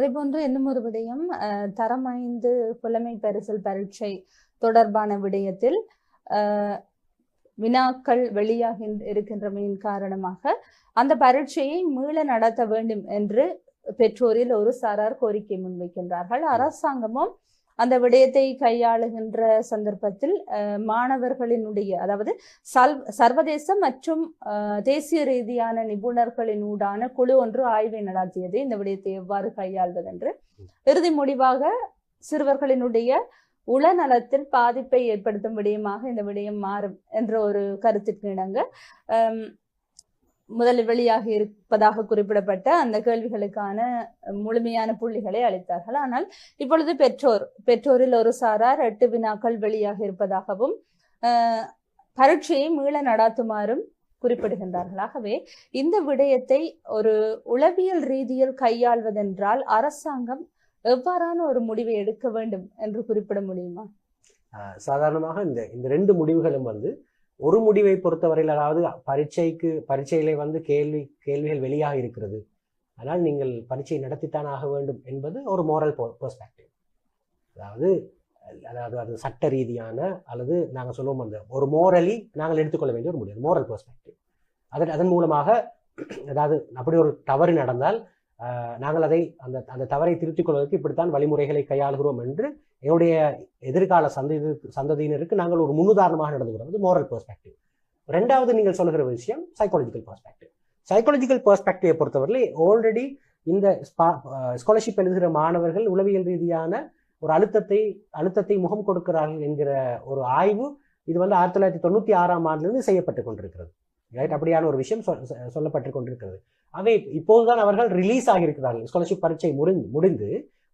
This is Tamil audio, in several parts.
அதேபோன்று இன்னும் ஒரு விடயம், தரம் 5 புலமை பரிசில் பரீட்சை தொடர்பான விடயத்தில் வினாக்கள் வெளியாக இருக்கின்றமையின் காரணமாக அந்த பரீட்சையை மீள நடத்த வேண்டும் என்று பெற்றோரில் ஒரு சாரார் கோரிக்கை முன்வைக்கின்றார்கள். அரசாங்கமும் அந்த விடயத்தை கையாளுகின்ற சந்தர்ப்பத்தில் மாணவர்களினுடைய, அதாவது சர்வதேச மற்றும் தேசிய ரீதியான நிபுணர்களின் ஊடான குழு ஒன்று ஆய்வை நடத்தியது இந்த விடயத்தை எவ்வாறு கையாள்வது என்று. இறுதி முடிவாக சிறுவர்களினுடைய உளநலத்தில் பாதிப்பை ஏற்படுத்தும் விடயமாக இந்த விடயம் மாறும் என்ற ஒரு கருத்திற்கு இணங்க முதலில் வெளியாக இருப்பதாக குறிப்பிடப்பட்ட அந்த கேள்விகளுக்கான முழுமையான புள்ளிகளை அளித்தார்கள். ஆனால் இப்பொழுது பெற்றோரில் ஒரு சாரார் 8 வினாக்கள் வெளியாக இருப்பதாகவும் பரீட்சையை மீள நடாத்துமாறும் குறிப்பிடுகின்றார்கள். ஆகவே இந்த விடயத்தை ஒரு உளவியல் ரீதியில் கையாள்வதென்றால் அரசாங்கம் எவ்வாறான ஒரு முடிவை எடுக்க வேண்டும் என்று குறிப்பிட முடியுமா? சாதாரணமாக இந்த 2 முடிவுகளும் ஒரு முடிவை பொறுத்தவரையில், அதாவது பரீட்சையிலே கேள்விகள் வெளியாக இருக்கிறது, ஆனால் நீங்கள் பரீட்சை நடத்தித்தான் ஆக வேண்டும் என்பது ஒரு மோரல் பெர்ஸ்பெக்டிவ். அதாவது அது சட்ட ரீதியான அல்லது நாங்கள் சொல்லுவோம் ஒரு மோரலி நாங்கள் எடுத்துக்கொள்ள வேண்டிய ஒரு முடிவு, மோரல் பெர்ஸ்பெக்டிவ். அதன் மூலமாக, அதாவது அப்படி ஒரு தவறு நடந்தால் நாங்கள் அந்த தவறை திருத்திக் கொள்வதற்கு இப்படித்தான் வழிமுறைகளை கையாளுகிறோம் என்று என்னுடைய எதிர்கால சந்ததியினருக்கு நாங்கள் ஒரு முன்னுதாரணமாக நடந்துகிறோம். அது மோரல் பெர்ஸ்பெக்டிவ். 2வது நீங்கள் சொல்லுகிற விஷயம் சைக்காலஜிக்கல் பெர்ஸ்பெக்டிவ். சைக்காலஜிக்கல் பெர்ஸ்பெக்டிவை பொறுத்தவரை ஆல்ரெடி இந்த ஸ்காலர்ஷிப் எழுதுகிற மாணவர்கள் உளவியல் ரீதியான ஒரு அழுத்தத்தை முகம் கொடுக்கிறார்கள் என்கிற ஒரு ஆய்வு இது 1996ஆம் ஆண்டிலிருந்து செய்யப்பட்டு கொண்டிருக்கிறது. ரைட், அப்படியான ஒரு விஷயம் சொல்லப்பட்டு கொண்டிருக்கிறது. அவை இப்போதுதான் அவர்கள் ரிலீஸ் ஆகியிருக்கிறார்கள். ஸ்காலர்ஷிப் பரீட்சை முடிந்து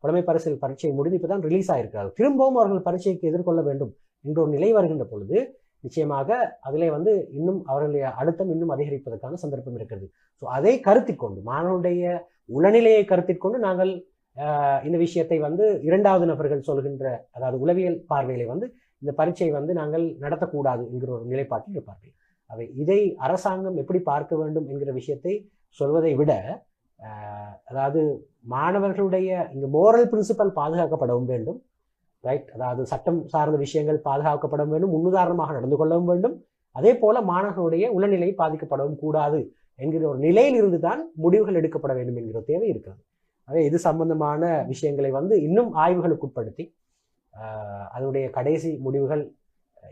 புலமை பரிசில் பரீட்சை முடிந்து இப்போதான் ரிலீஸ் ஆகியிருக்கிறார்கள். திரும்பவும் அவர்கள் பரீட்சைக்கு எதிர்கொள்ள வேண்டும் என்ற ஒரு நிலை வருகின்ற பொழுது நிச்சயமாக அதிலே இன்னும் அவர்களுடைய அழுத்தம் இன்னும் அதிகரிப்பதற்கான சந்தர்ப்பம் இருக்கிறது. ஸோ அதை கருத்தில் கொண்டு, மாணவனுடைய உளநிலையை கருத்தில் கொண்டு நாங்கள் இந்த விஷயத்தை 2வது நபர்கள் சொல்கின்ற, அதாவது உளவியல் பார்வையிலே இந்த பரீட்சை நாங்கள் நடத்தக்கூடாது என்கிற ஒரு நிலைப்பாட்டில் இருப்பார்கள். அவை இதை அரசாங்கம் எப்படி பார்க்க வேண்டும் என்கிற விஷயத்தை சொல்வதை விட, அதாவது மாணவர்களுடைய இந்த மோரல் பிரின்சிபல் பாதுகாக்கப்படவும் வேண்டும். ரைட், அதாவது சட்டம் சார்ந்த விஷயங்கள் பாதுகாக்கப்பட வேண்டும், முன்னுதாரணமாக நடந்து கொள்ளவும் வேண்டும். அதே போல மாணவர்களுடைய உளநிலை பாதிக்கப்படவும் கூடாது என்கிற ஒரு நிலையில் இருந்துதான் முடிவுகள் எடுக்கப்பட வேண்டும் என்கிற தேவை இருக்கிறது. அதே இது சம்பந்தமான விஷயங்களை இன்னும் ஆய்வுகளுக்கு உட்படுத்தி அதனுடைய கடைசி முடிவுகள்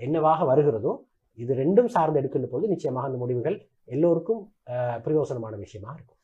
என்னவாக வருகிறதோ இது 2ம் சார்ந்து எடுக்கின்ற பொழுது நிச்சயமாக அந்த முடிவுகள் எல்லோருக்கும் பிரயோசனமான விஷயமா இருக்கும்.